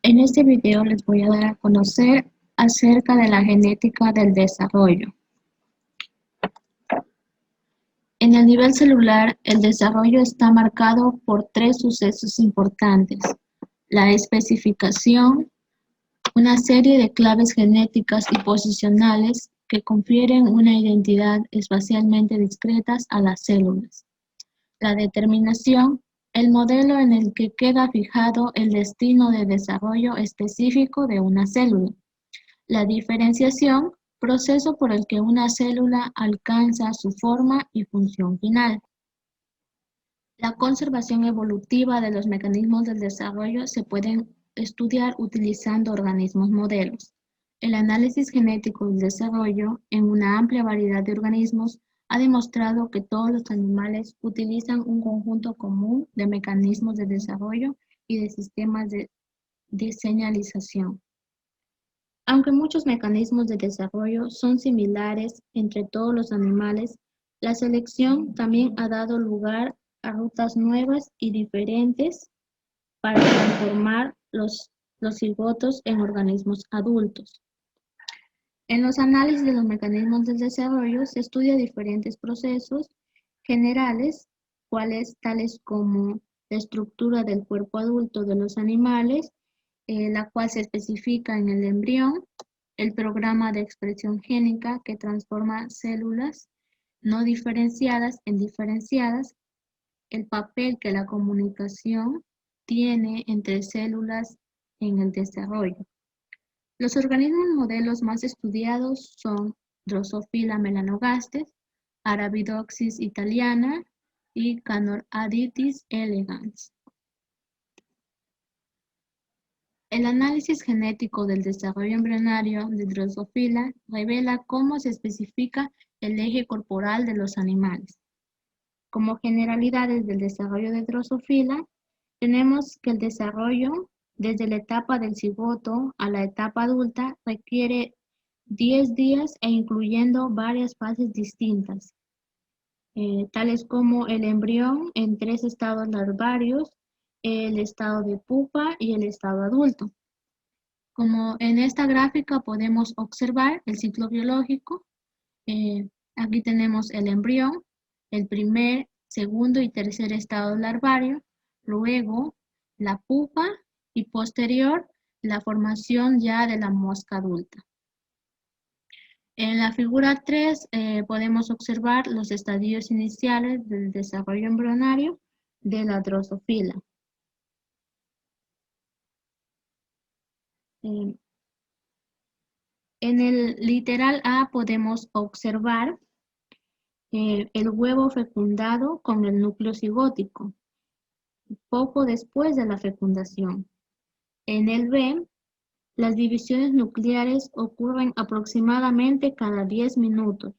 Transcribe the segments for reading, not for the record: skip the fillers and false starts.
En este video les voy a dar a conocer acerca de la genética del desarrollo. En el nivel celular, el desarrollo está marcado por tres sucesos importantes: la especificación, una serie de claves genéticas y posicionales que confieren una identidad espacialmente discretas a las células; la determinación, el modelo en el que queda fijado el destino de desarrollo específico de una célula; la diferenciación, proceso por el que una célula alcanza su forma y función final. La conservación evolutiva de los mecanismos del desarrollo se pueden estudiar utilizando organismos modelos. El análisis genético del desarrollo en una amplia variedad de organismos ha demostrado que todos los animales utilizan un conjunto común de mecanismos de desarrollo y de sistemas de señalización. Aunque muchos mecanismos de desarrollo son similares entre todos los animales, la selección también ha dado lugar a rutas nuevas y diferentes para transformar los cigotos en organismos adultos. En los análisis de los mecanismos del desarrollo se estudia diferentes procesos generales, tales como la estructura del cuerpo adulto de los animales, la cual se especifica en el embrión; el programa de expresión génica que transforma células no diferenciadas en diferenciadas; el papel que la comunicación tiene entre células en el desarrollo. Los organismos modelos más estudiados son Drosophila melanogaster, Arabidopsis thaliana y Canorhabditis elegans. El análisis genético del desarrollo embrionario de Drosophila revela cómo se especifica el eje corporal de los animales. Como generalidades del desarrollo de Drosophila, tenemos que el desarrollo desde la etapa del cigoto a la etapa adulta requiere 10 días e incluyendo varias fases distintas, tales como el embrión en 3 estados larvarios, el estado de pupa y el estado adulto. Como en esta gráfica podemos observar el ciclo biológico, aquí tenemos el embrión, el primer, segundo y tercer estado larvario, luego la pupa y posterior la formación ya de la mosca adulta. En la figura 3 podemos observar los estadios iniciales del desarrollo embrionario de la Drosophila. En el literal A podemos observar el huevo fecundado con el núcleo cigótico, poco después de la fecundación. En el B, las divisiones nucleares ocurren aproximadamente cada 10 minutos.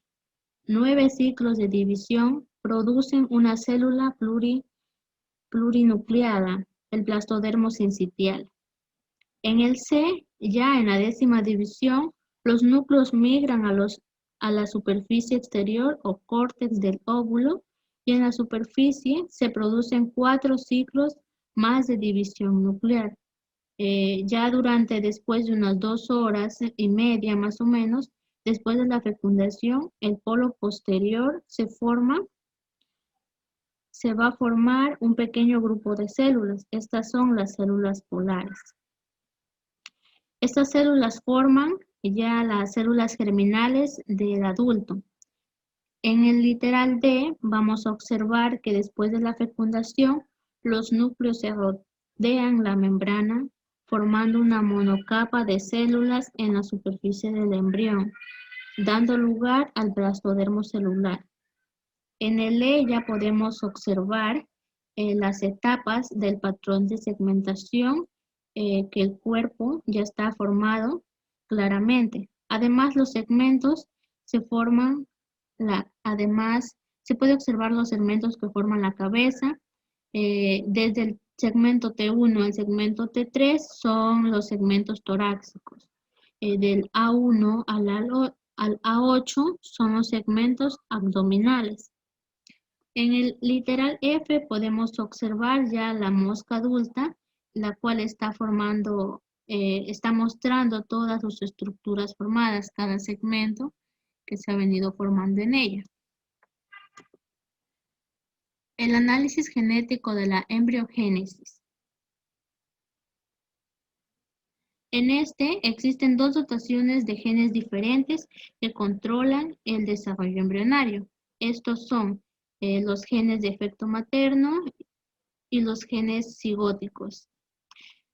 9 ciclos de división producen una célula plurinucleada, el blastodermo sincitial. En el C, ya en la 10ª división, los núcleos migran a la superficie exterior o córtex del óvulo, y en la superficie se producen 4 ciclos más de división nuclear. Ya después de unas 2 horas y media más o menos, después de la fecundación, el polo posterior se va a formar un pequeño grupo de células. Estas son las células polares. Estas células forman ya las células germinales del adulto. En el literal D vamos a observar que después de la fecundación, los núcleos se rodean la membrana, formando una monocapa de células en la superficie del embrión, dando lugar al blastodermo celular. En el E ya podemos observar las etapas del patrón de segmentación, que el cuerpo ya está formado claramente. Además, los segmentos se forman, además se puede observar los segmentos que forman la cabeza. Desde el segmento T1 al segmento T3 son los segmentos torácicos. Del A1 al A8 son los segmentos abdominales. En el literal F podemos observar ya la mosca adulta, la cual está formando está mostrando todas sus estructuras formadas, cada segmento que se ha venido formando en ella. El análisis genético de la embriogénesis. En este existen dos dotaciones de genes diferentes que controlan el desarrollo embrionario. Estos son los genes de efecto materno y los genes cigóticos.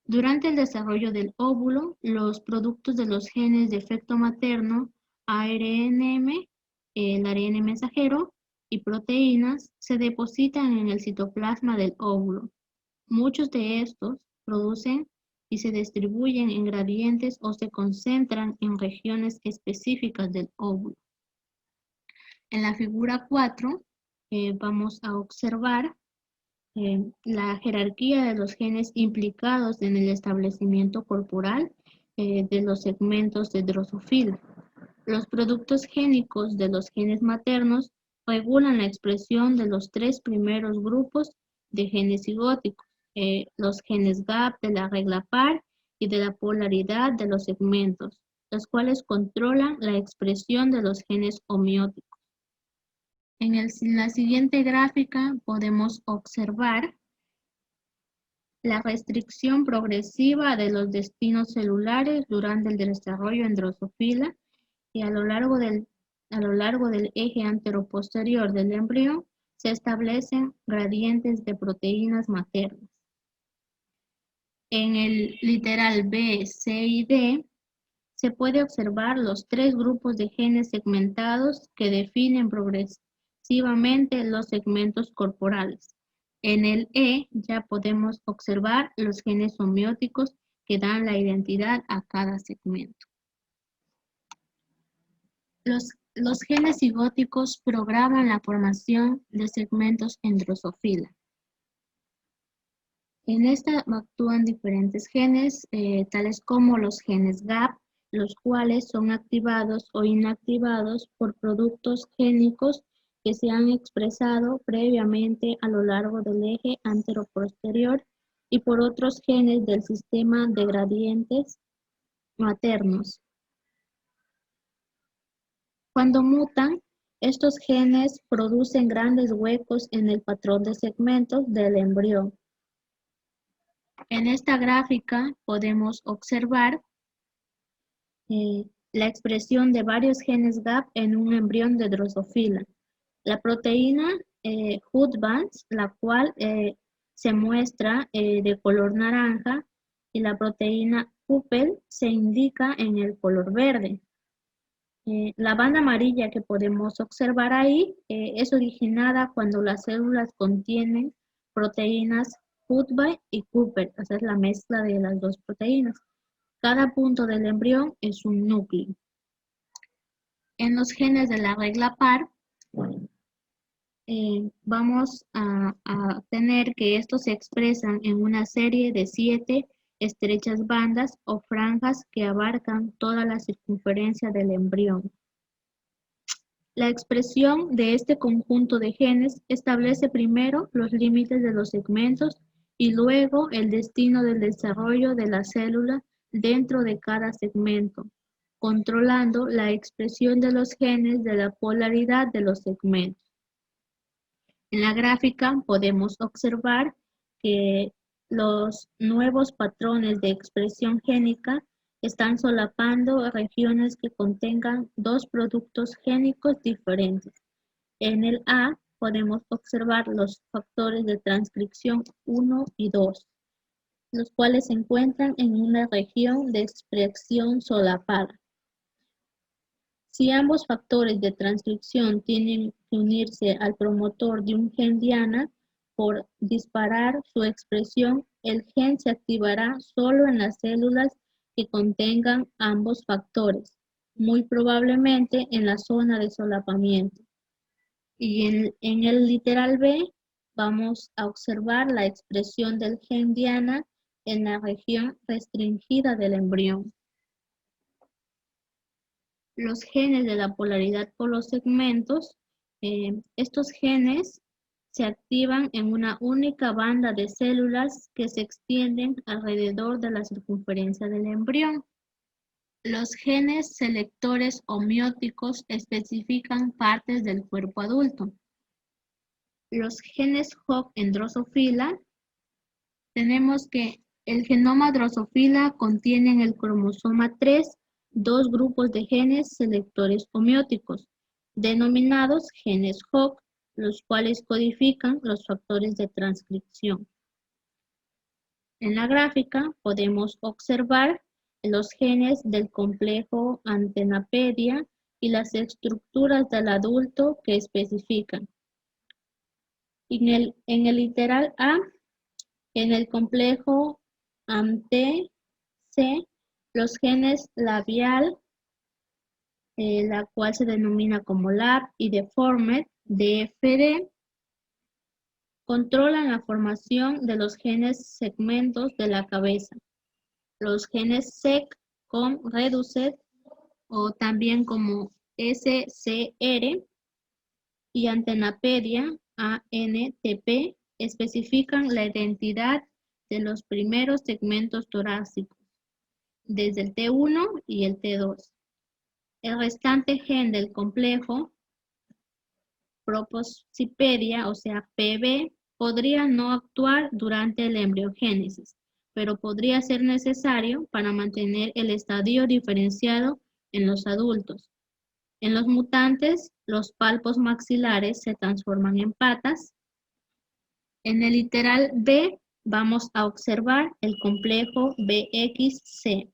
Durante el desarrollo del óvulo, los productos de los genes de efecto materno, ARNM, el ARN mensajero y proteínas se depositan en el citoplasma del óvulo. Muchos de estos producen y se distribuyen en gradientes o se concentran en regiones específicas del óvulo. En la figura 4 vamos a observar la jerarquía de los genes implicados en el establecimiento corporal de los segmentos de drosofila. Los productos génicos de los genes maternos regulan la expresión de los tres primeros grupos de genes cigóticos, los genes GAP de la regla par y de la polaridad de los segmentos, los cuales controlan la expresión de los genes homeóticos. En la siguiente gráfica podemos observar la restricción progresiva de los destinos celulares durante el desarrollo en drosofila y a lo largo del eje anteroposterior del embrión se establecen gradientes de proteínas maternas. En el literal B, C y D se puede observar los tres grupos de genes segmentados que definen progresivamente los segmentos corporales. En el E ya podemos observar los genes homeóticos que dan la identidad a cada segmento. Los genes cigóticos programan la formación de segmentos en drosofila. En esta actúan diferentes genes, tales como los genes GAP, los cuales son activados o inactivados por productos génicos que se han expresado previamente a lo largo del eje anteroposterior y por otros genes del sistema de gradientes maternos. Cuando mutan, estos genes producen grandes huecos en el patrón de segmentos del embrión. En esta gráfica podemos observar la expresión de varios genes GAP en un embrión de drosofila. La proteína HUD-Vans, la cual se muestra de color naranja, y la proteína Kupel se indica en el color verde. La banda amarilla que podemos observar ahí es originada cuando las células contienen proteínas HUD-Vans y Kupel, esa es la mezcla de las dos proteínas. Cada punto del embrión es un núcleo. En los genes de la regla par, vamos a tener que estos se expresan en una serie de 7 estrechas bandas o franjas que abarcan toda la circunferencia del embrión. La expresión de este conjunto de genes establece primero los límites de los segmentos y luego el destino del desarrollo de la célula dentro de cada segmento, controlando la expresión de los genes de la polaridad de los segmentos. En la gráfica podemos observar que los nuevos patrones de expresión génica están solapando regiones que contengan dos productos génicos diferentes. En el A podemos observar los factores de transcripción 1 y 2, los cuales se encuentran en una región de expresión solapada. Si ambos factores de transcripción tienen que unirse al promotor de un gen diana por disparar su expresión, el gen se activará solo en las células que contengan ambos factores, muy probablemente en la zona de solapamiento. Y en el literal B vamos a observar la expresión del gen diana en la región restringida del embrión. Los genes de la polaridad por los segmentos, estos genes se activan en una única banda de células que se extienden alrededor de la circunferencia del embrión. Los genes selectores homeóticos especifican partes del cuerpo adulto. Los genes Hox en Drosophila, tenemos que el genoma Drosophila contiene en el cromosoma 3 dos grupos de genes selectores homeóticos, denominados genes Hox, los cuales codifican los factores de transcripción. En la gráfica podemos observar los genes del complejo antenapedia y las estructuras del adulto que especifican. En el literal A, en el complejo AMT-C, los genes labial, la cual se denomina como LAB, y deformed, DFD, controlan la formación de los genes segmentos de la cabeza. Los genes SEC con Reduced, o también como SCR, y Antenapedia, ANTP, especifican la identidad de los primeros segmentos torácicos, desde el T1 y el T2. El restante gen del complejo Proposipedia, o sea, PB, podría no actuar durante la embriogénesis, pero podría ser necesario para mantener el estadio diferenciado en los adultos. En los mutantes, los palpos maxilares se transforman en patas. En el literal B vamos a observar el complejo BXC.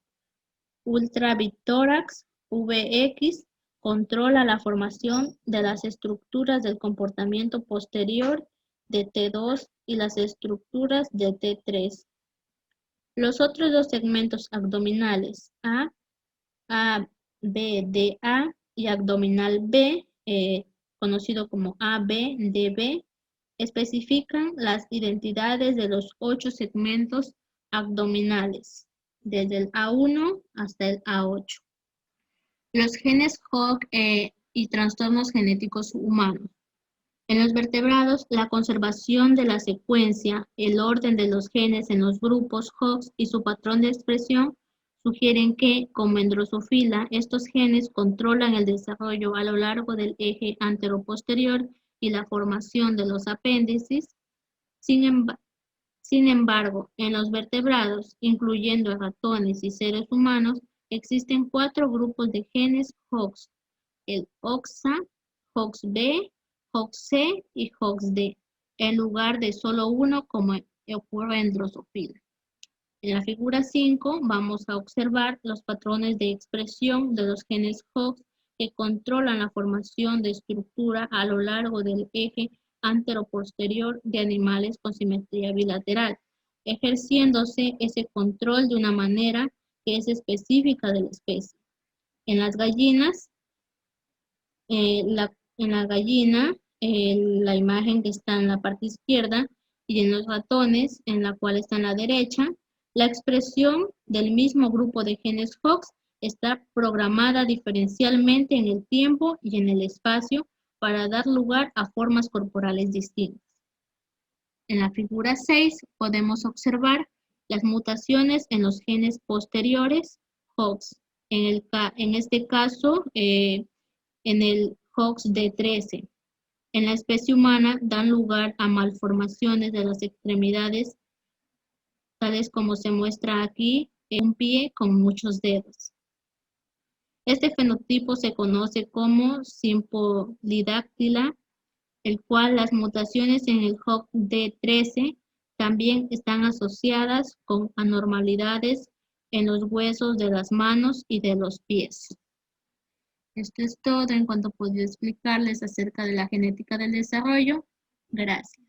Ultrabitórax VX controla la formación de las estructuras del comportamiento posterior de T2 y las estructuras de T3. Los otros dos segmentos abdominales A, B, D, A y abdominal B, conocido como AB, DB, especifican las identidades de los 8 segmentos abdominales, desde el A1 hasta el A8. Los genes Hox y trastornos genéticos humanos. En los vertebrados, la conservación de la secuencia, el orden de los genes en los grupos Hox y su patrón de expresión sugieren que, como en Drosophila, estos genes controlan el desarrollo a lo largo del eje anteroposterior y la formación de los apéndices. Sin embargo, en los vertebrados, incluyendo a ratones y seres humanos, existen 4 grupos de genes Hox: el HOXA, HOXB, HOXC y HOXD, en lugar de solo uno como ocurre en Drosophila. En la figura 5 vamos a observar los patrones de expresión de los genes Hox que controlan la formación de estructura a lo largo del eje anteroposterior de animales con simetría bilateral, ejerciéndose ese control de una manera que es específica de la especie. En las gallinas, en la gallina, la imagen que está en la parte izquierda, y en los ratones, en la cual está en la derecha, la expresión del mismo grupo de genes Hox está programada diferencialmente en el tiempo y en el espacio para dar lugar a formas corporales distintas. En la figura 6 podemos observar las mutaciones en los genes posteriores Hox. En este caso, en el HOXD13. En la especie humana dan lugar a malformaciones de las extremidades, tales como se muestra aquí, un pie con muchos dedos. Este fenotipo se conoce como simpolidáctila, el cual las mutaciones en el HOXD13 también están asociadas con anormalidades en los huesos de las manos y de los pies. Esto es todo en cuanto puedo explicarles acerca de la genética del desarrollo. Gracias.